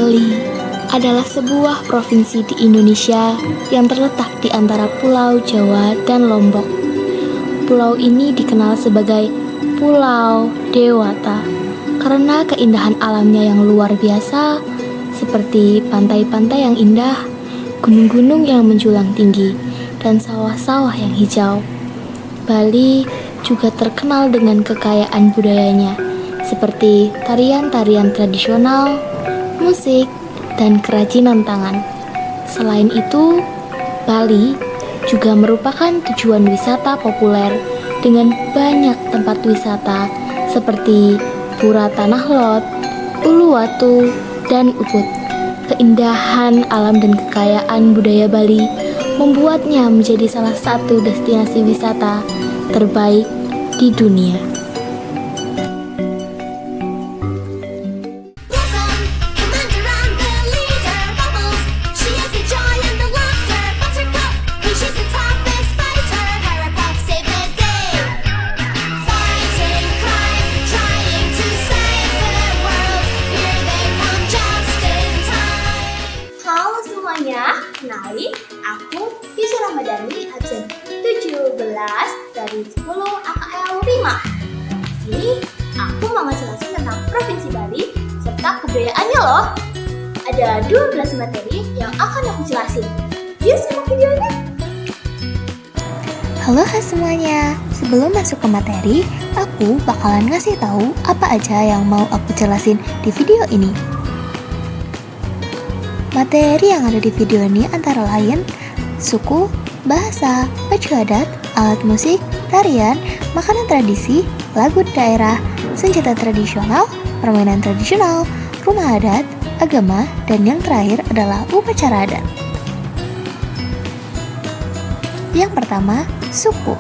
Bali adalah sebuah provinsi di Indonesia yang terletak di antara Pulau Jawa dan Lombok. Pulau ini dikenal sebagai Pulau Dewata karena keindahan alamnya yang luar biasa, seperti pantai-pantai yang indah, gunung-gunung yang menjulang tinggi, dan sawah-sawah yang hijau. Bali juga terkenal dengan kekayaan budayanya, seperti tarian-tarian tradisional, musik, dan kerajinan tangan. Selain itu, Bali juga merupakan tujuan wisata populer dengan banyak tempat wisata seperti Pura Tanah Lot, Uluwatu, dan Ubud. Keindahan alam dan kekayaan budaya Bali membuatnya menjadi salah satu destinasi wisata terbaik di dunia. Kenalin, aku Yusuf Ramadhani, absen 17 dari 10 AKL 5. Di sini aku mau ngejelasin tentang Provinsi Bali serta kebudayaannya loh. Ada 12 materi yang akan aku jelasin. Yuk simak videonya. Halo semuanya, sebelum masuk ke materi, aku bakalan ngasih tahu apa aja yang mau aku jelasin di video ini. Materi yang ada di video ini antara lain suku, bahasa, baju adat, alat musik, tarian, makanan tradisi, lagu daerah, senjata tradisional, permainan tradisional, rumah adat, agama, dan yang terakhir adalah upacara adat. Yang pertama, suku.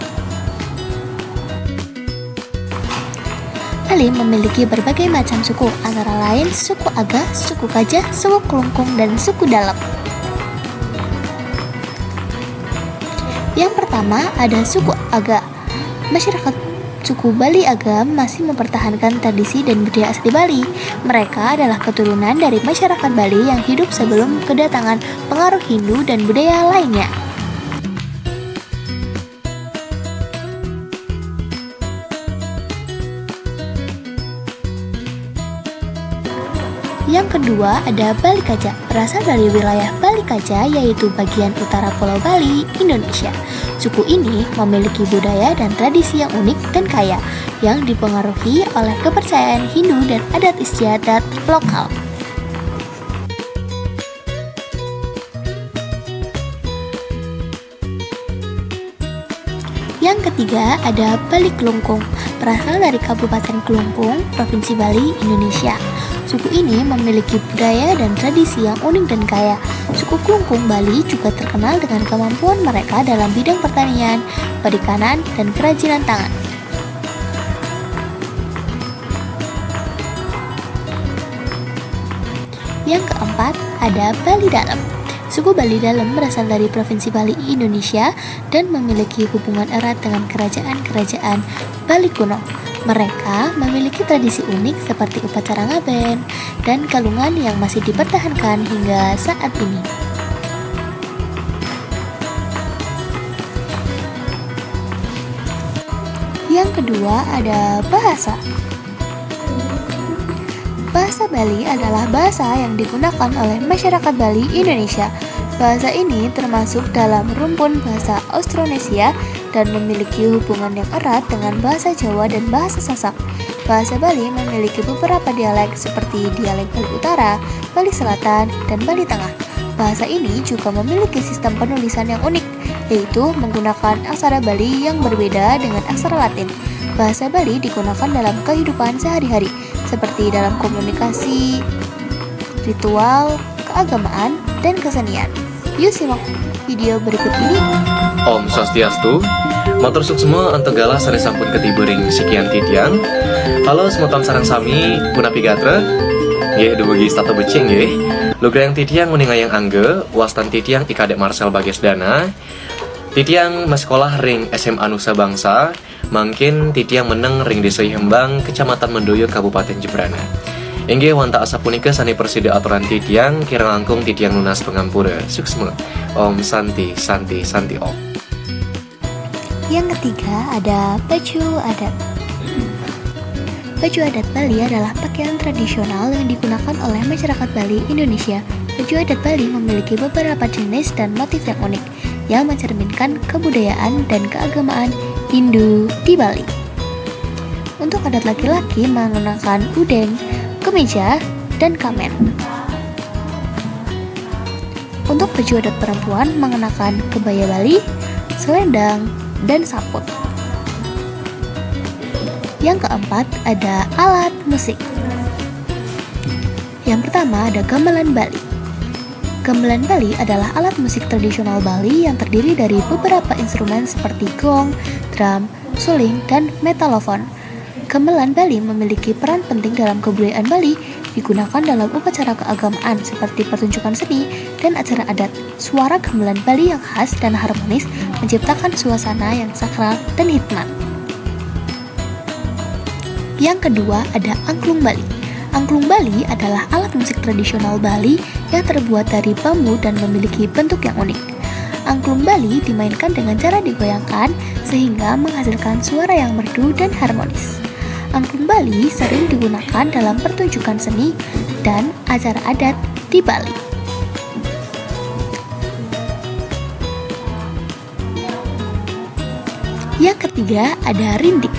Bali memiliki berbagai macam suku, antara lain suku Aga, suku Kajah, suku Kelungkung, dan suku Dalem. Yang pertama ada suku Aga. Masyarakat suku Bali Aga masih mempertahankan tradisi dan budaya asli Bali. Mereka adalah keturunan dari masyarakat Bali yang hidup sebelum kedatangan pengaruh Hindu dan budaya lainnya. Yang kedua ada Bali Kajah, berasal dari wilayah Bali Kajah yaitu bagian utara Pulau Bali, Indonesia. Suku ini memiliki budaya dan tradisi yang unik dan kaya yang dipengaruhi oleh kepercayaan Hindu dan adat istiadat lokal. Yang ketiga ada Bali Kelungkung, berasal dari Kabupaten Kelungkung, Provinsi Bali, Indonesia. Suku ini memiliki budaya dan tradisi yang unik dan kaya. Suku Kelungkung Bali juga terkenal dengan kemampuan mereka dalam bidang pertanian, perikanan, dan kerajinan tangan. Yang keempat ada Bali Dalem. Suku Bali Dalem berasal dari Provinsi Bali, Indonesia dan memiliki hubungan erat dengan kerajaan-kerajaan Bali kuno. Mereka memiliki tradisi unik seperti upacara ngaben dan kalungan yang masih dipertahankan hingga saat ini. Yang kedua ada bahasa. Bahasa Bali adalah bahasa yang digunakan oleh masyarakat Bali, Indonesia. Bahasa ini termasuk dalam rumpun bahasa Austronesia dan memiliki hubungan yang erat dengan bahasa Jawa dan bahasa Sasak. Bahasa Bali memiliki beberapa dialek seperti dialek Bali Utara, Bali Selatan, dan Bali Tengah. Bahasa ini juga memiliki sistem penulisan yang unik, yaitu menggunakan aksara Bali yang berbeda dengan aksara Latin. Bahasa Bali digunakan dalam kehidupan sehari-hari, seperti dalam komunikasi, ritual, keagamaan, dan kesenian. Yuk simak video berikut ini. Om Swastiastu, matur suksma antegala sare sampun ketibering sekian titian. Halo semotam sarang sami punapi gatra. Nggih dugi stata becing nggih. Lugrayang titiang muningayang angge, wastan titiang Ikadek Marcel Bagesdana. Titiang sekolah ring SMA Nusa Bangsa, mangkin titiang meneng ring Desa Hembang, Kecamatan Mendoyo, Kabupaten Jembrana. Inggih wanta asa punika sani persida aturan titiang kirang langkung titiang lunas pengampura. Suksma. Om Santi Santi Santi Om. Yang ketiga ada baju adat. Baju adat Bali adalah pakaian tradisional yang digunakan oleh masyarakat Bali, Indonesia. Baju adat Bali memiliki beberapa jenis dan motif yang unik yang mencerminkan kebudayaan dan keagamaan Hindu di Bali. Untuk adat laki-laki menggunakan udeng, kemeja, dan kamen. Untuk baju adat perempuan mengenakan kebaya Bali, selendang, dan saput. Yang keempat ada alat musik. Yang pertama ada gamelan Bali. Gamelan Bali adalah alat musik tradisional Bali yang terdiri dari beberapa instrumen seperti gong, drum, suling, dan metalofon. Gamelan Bali memiliki peran penting dalam kebudayaan Bali, digunakan dalam upacara keagamaan seperti pertunjukan seni dan acara adat. Suara gamelan Bali yang khas dan harmonis menciptakan suasana yang sakral dan hikmat. Yang kedua ada angklung Bali. Angklung Bali adalah alat musik tradisional Bali yang terbuat dari bambu dan memiliki bentuk yang unik. Angklung Bali dimainkan dengan cara digoyangkan sehingga menghasilkan suara yang merdu dan harmonis. Angklung Bali sering digunakan dalam pertunjukan seni dan acara adat di Bali. Yang ketiga ada rindik.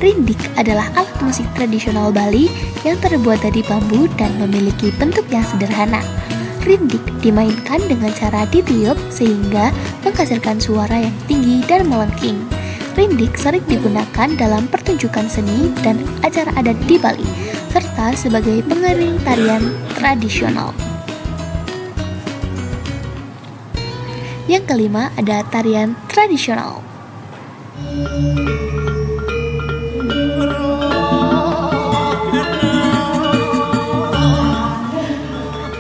Rindik adalah alat musik tradisional Bali yang terbuat dari bambu dan memiliki bentuk yang sederhana. Rindik dimainkan dengan cara ditiup sehingga menghasilkan suara yang tinggi dan melengking. Rindik sering digunakan dalam pertunjukan seni dan acara adat di Bali, serta sebagai pengiring tarian tradisional. Yang kelima ada tarian tradisional.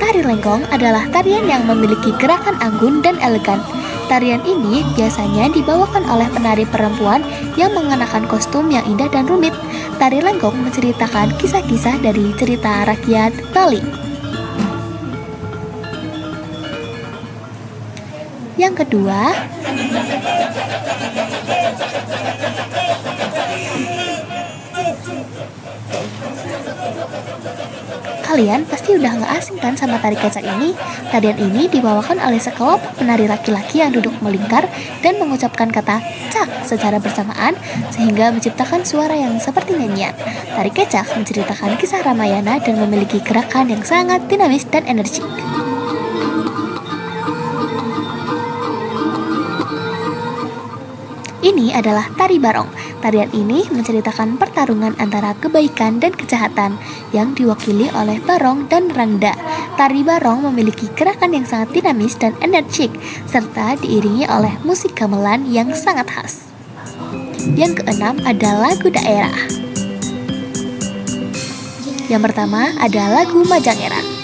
Tari lenggong adalah tarian yang memiliki gerakan anggun dan elegan. Tarian ini biasanya dibawakan oleh penari perempuan yang mengenakan kostum yang indah dan rumit. Tari lenggong menceritakan kisah-kisah dari cerita rakyat Bali. Yang kedua, kalian pasti udah gak asing kan sama tari kecak ini? Tarian ini dibawakan oleh sekelompok penari laki-laki yang duduk melingkar dan mengucapkan kata cak secara bersamaan sehingga menciptakan suara yang seperti nyanyian. Tari kecak menceritakan kisah Ramayana dan memiliki gerakan yang sangat dinamis dan energik. Ini adalah tari barong. Tarian ini menceritakan pertarungan antara kebaikan dan kejahatan yang diwakili oleh barong dan rangda. Tari barong memiliki gerakan yang sangat dinamis dan energik serta diiringi oleh musik gamelan yang sangat khas. Yang keenam ada lagu daerah. Yang pertama ada lagu Majangeran.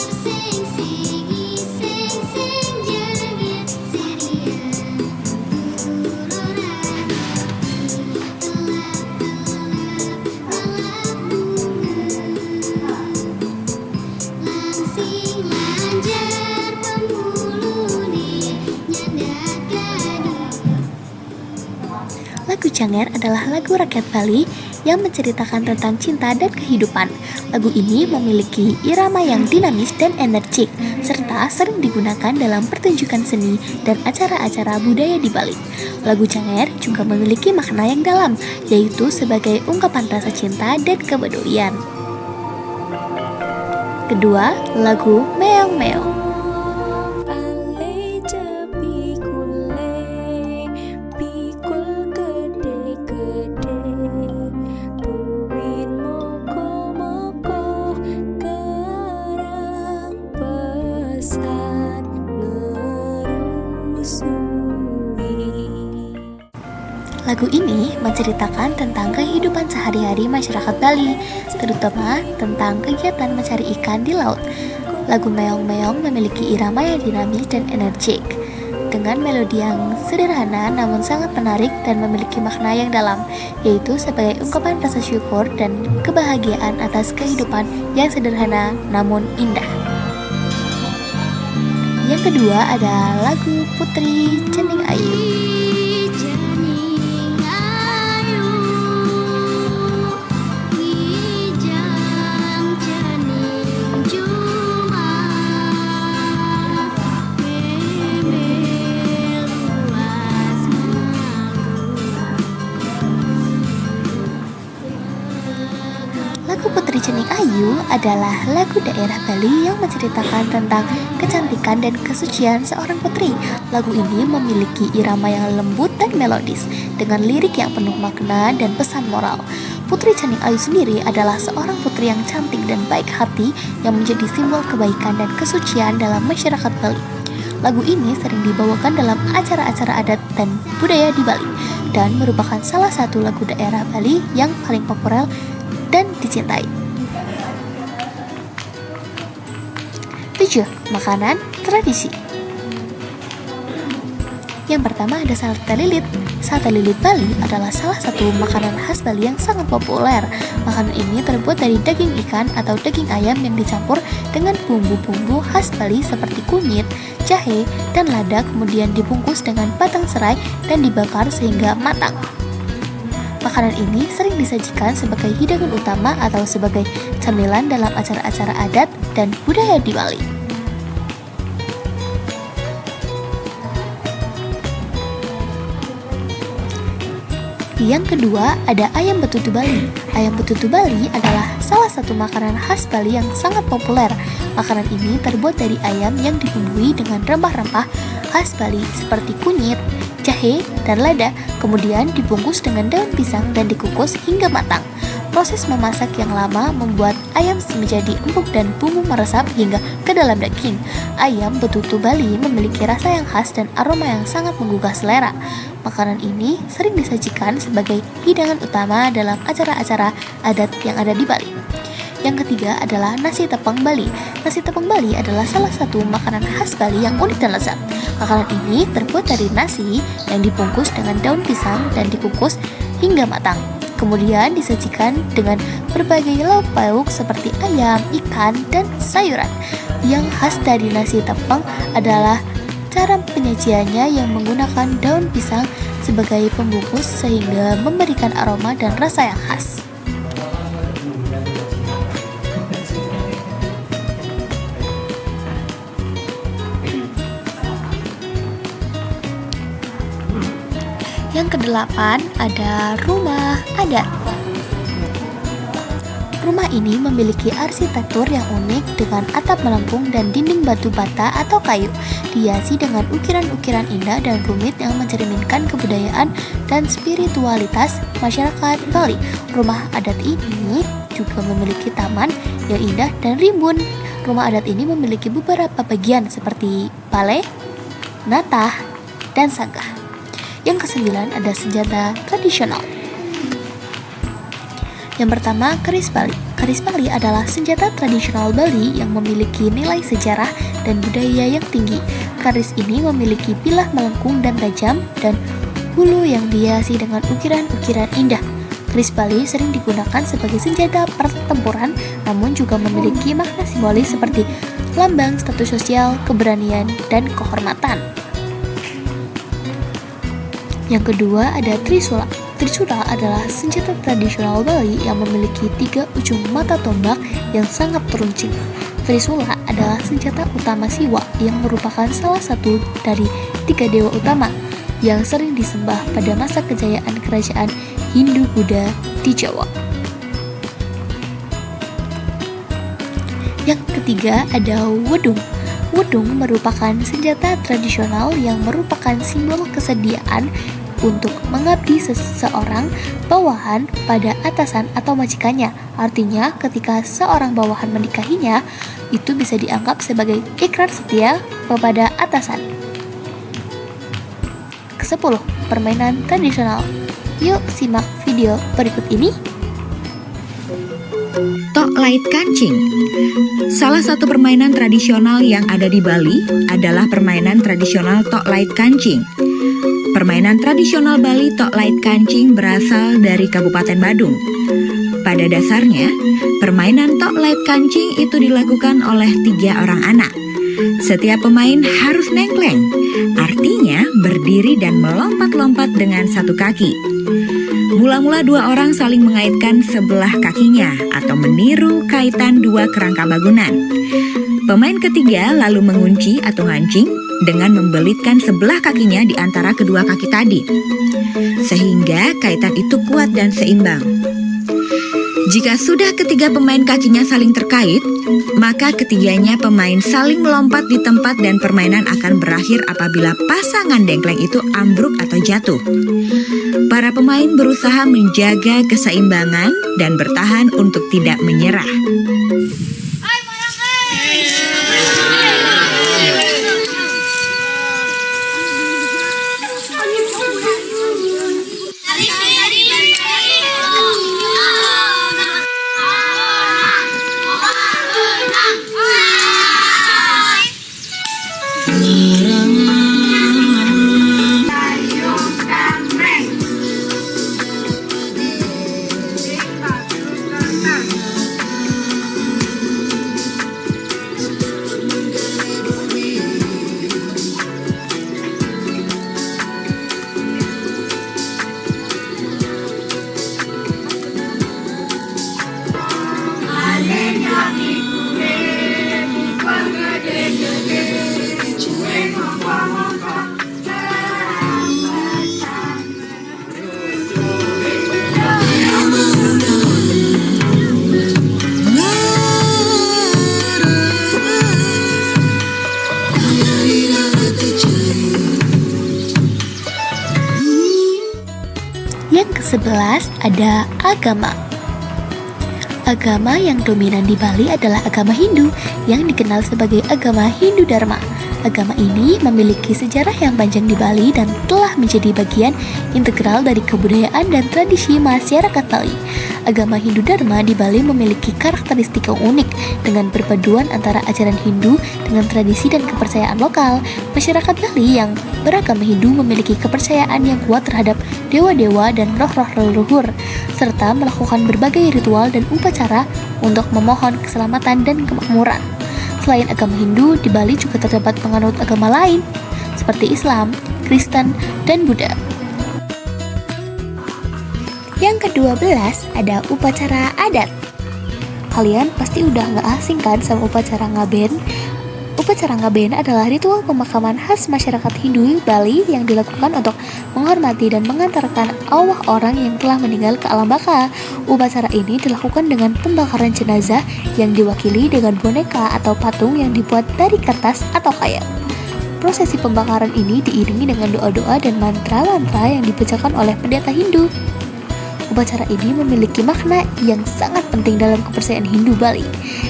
Lagu Janger adalah lagu rakyat Bali yang menceritakan tentang cinta dan kehidupan. Lagu ini memiliki irama yang dinamis dan energik, serta sering digunakan dalam pertunjukan seni dan acara-acara budaya di Bali. Lagu Janger juga memiliki makna yang dalam, yaitu sebagai ungkapan rasa cinta dan kepedulian. Kedua, lagu Meong Meong. Lagu ini menceritakan tentang kehidupan sehari-hari masyarakat Bali, terutama tentang kegiatan mencari ikan di laut. Lagu Meong Meong memiliki irama yang dinamis dan energik. dengan melodi yang sederhana namun sangat menarik dan memiliki makna yang dalam, yaitu sebagai ungkapan rasa syukur dan kebahagiaan atas kehidupan yang sederhana namun indah. Yang kedua ada lagu Putri Cening Ayu. Lagu Putri Cening Ayu adalah lagu daerah Bali yang menceritakan tentang kecantikan dan kesucian seorang putri. Lagu ini memiliki irama yang lembut dan melodis dengan lirik yang penuh makna dan pesan moral. Putri Cening Ayu sendiri adalah seorang putri yang cantik dan baik hati yang menjadi simbol kebaikan dan kesucian dalam masyarakat Bali. Lagu ini sering dibawakan dalam acara-acara adat dan budaya di Bali dan merupakan salah satu lagu daerah Bali yang paling populer dan dicintai. 7. Makanan tradisi. Yang pertama ada sate lilit. Sate lilit Bali adalah salah satu makanan khas Bali yang sangat populer. Makanan ini terbuat dari daging ikan atau daging ayam yang dicampur dengan bumbu-bumbu khas Bali seperti kunyit, jahe, dan lada, kemudian dibungkus dengan batang serai dan dibakar sehingga matang. Makanan ini sering disajikan sebagai hidangan utama atau sebagai camilan dalam acara-acara adat dan budaya di Bali. Yang kedua ada ayam betutu Bali. Ayam betutu Bali adalah salah satu makanan khas Bali yang sangat populer. Makanan ini terbuat dari ayam yang dibumbui dengan rempah-rempah khas Bali seperti kunyit, jahe, dan lada, kemudian dibungkus dengan daun pisang dan dikukus hingga matang. Proses memasak yang lama membuat ayam menjadi empuk dan bumbu meresap hingga ke dalam daging. Ayam betutu Bali memiliki rasa yang khas dan aroma yang sangat menggugah selera. Makanan ini sering disajikan sebagai hidangan utama dalam acara-acara adat yang ada di Bali. Yang ketiga adalah nasi tepung Bali. Nasi tepung Bali adalah salah satu makanan khas Bali yang unik dan lezat. Makanan ini terbuat dari nasi yang dibungkus dengan daun pisang dan dikukus hingga matang. Kemudian disajikan dengan berbagai lauk pauk seperti ayam, ikan, dan sayuran. Yang khas dari nasi tepung adalah cara penyajiannya yang menggunakan daun pisang sebagai pembungkus sehingga memberikan aroma dan rasa yang khas. Yang kedelapan ada rumah adat. Rumah ini memiliki arsitektur yang unik dengan atap melengkung dan dinding batu bata atau kayu, dihiasi dengan ukiran-ukiran indah dan rumit yang mencerminkan kebudayaan dan spiritualitas masyarakat Bali. Rumah adat ini juga memiliki taman yang indah dan rimbun. Rumah adat ini memiliki beberapa bagian seperti balai, natah, dan sanggah. Yang kesembilan ada senjata tradisional. Yang pertama, keris Bali. Keris Bali adalah senjata tradisional Bali yang memiliki nilai sejarah dan budaya yang tinggi. Keris ini memiliki bilah melengkung dan tajam dan hulu yang dihiasi dengan ukiran-ukiran indah. Keris Bali sering digunakan sebagai senjata pertempuran, namun juga memiliki makna simbolis seperti lambang status sosial, keberanian, dan kehormatan. Yang kedua ada trisula. Trisula adalah senjata tradisional Bali yang memiliki 3 ujung mata tombak yang sangat teruncing. Trisula adalah senjata utama Siwa yang merupakan salah satu dari 3 dewa utama yang sering disembah pada masa kejayaan kerajaan Hindu-Buddha di Jawa. Yang ketiga ada wedung. Wedung merupakan senjata tradisional yang merupakan simbol kesediaan untuk mengabdi seseorang bawahan pada atasan atau majikannya. Artinya, ketika seorang bawahan menikahinya, itu bisa dianggap sebagai ikrar setia kepada atasan. Ke-10, permainan tradisional. Yuk simak video berikut ini. Tok Lait Kancing. Salah satu permainan tradisional yang ada di Bali adalah permainan tradisional Tok Lait Kancing. Permainan tradisional Bali Tok Lait Kancing berasal dari Kabupaten Badung. Pada dasarnya, permainan Tok Lait Kancing itu dilakukan oleh 3 orang anak. Setiap pemain harus nengkleng, artinya berdiri dan melompat-lompat dengan satu kaki. Mula-mula 2 orang saling mengaitkan sebelah kakinya atau meniru kaitan 2 kerangka bangunan. Pemain ketiga lalu mengunci atau ngancing dengan membelitkan sebelah kakinya di antara kedua kaki tadi, sehingga kaitan itu kuat dan seimbang. Jika sudah ketiga pemain kakinya saling terkait, maka ketiganya pemain saling melompat di tempat dan permainan akan berakhir apabila pasangan dengkleng itu ambruk atau jatuh. Para pemain berusaha menjaga keseimbangan dan bertahan untuk tidak menyerah. Yang ke-11 ada agama. Agama yang dominan di Bali adalah agama Hindu yang dikenal sebagai agama Hindu Dharma. Agama ini memiliki sejarah yang panjang di Bali dan telah menjadi bagian integral dari kebudayaan dan tradisi masyarakat Bali. Agama Hindu Dharma di Bali memiliki karakteristik yang unik dengan perpaduan antara ajaran Hindu dengan tradisi dan kepercayaan lokal. Masyarakat Bali yang beragama Hindu memiliki kepercayaan yang kuat terhadap dewa-dewa dan roh-roh leluhur, serta melakukan berbagai ritual dan upacara untuk memohon keselamatan dan kemakmuran. Selain agama Hindu, di Bali juga terdapat penganut agama lain seperti Islam, Kristen, dan Buddha. Yang ke-12 ada upacara adat. Kalian pasti udah gak asing kan sama upacara ngaben? Upacara ngaben adalah ritual pemakaman khas masyarakat Hindu Bali yang dilakukan untuk menghormati dan mengantarkan arwah orang yang telah meninggal ke alam baka. Upacara ini dilakukan dengan pembakaran jenazah yang diwakili dengan boneka atau patung yang dibuat dari kertas atau kayu. Prosesi pembakaran ini diiringi dengan doa-doa dan mantra-mantra yang dibacakan oleh pendeta Hindu. Upacara ini memiliki makna yang sangat penting dalam kepercayaan Hindu Bali,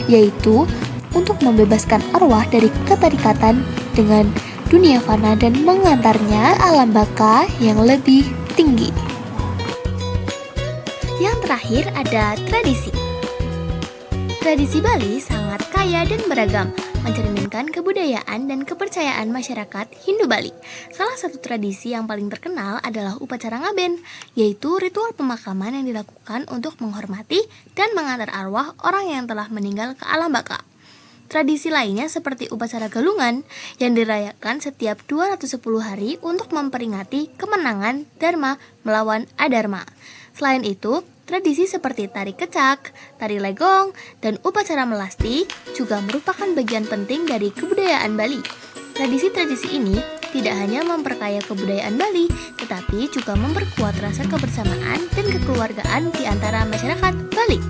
yaitu untuk membebaskan arwah dari keterikatan dengan dunia fana dan mengantarnya alam baka yang lebih tinggi. Yang terakhir ada tradisi. Tradisi Bali sangat kaya dan beragam, mencerminkan kebudayaan dan kepercayaan masyarakat Hindu Bali. Salah satu tradisi yang paling terkenal adalah upacara ngaben, yaitu ritual pemakaman yang dilakukan untuk menghormati dan mengantar arwah orang yang telah meninggal ke alam baka. Tradisi lainnya seperti upacara galungan yang dirayakan setiap 210 hari untuk memperingati kemenangan Dharma melawan Adharma. Selain itu, tradisi seperti tari kecak, tari legong, dan upacara melasti juga merupakan bagian penting dari kebudayaan Bali. Tradisi-tradisi ini tidak hanya memperkaya kebudayaan Bali, tetapi juga memperkuat rasa kebersamaan dan kekeluargaan di antara masyarakat Bali.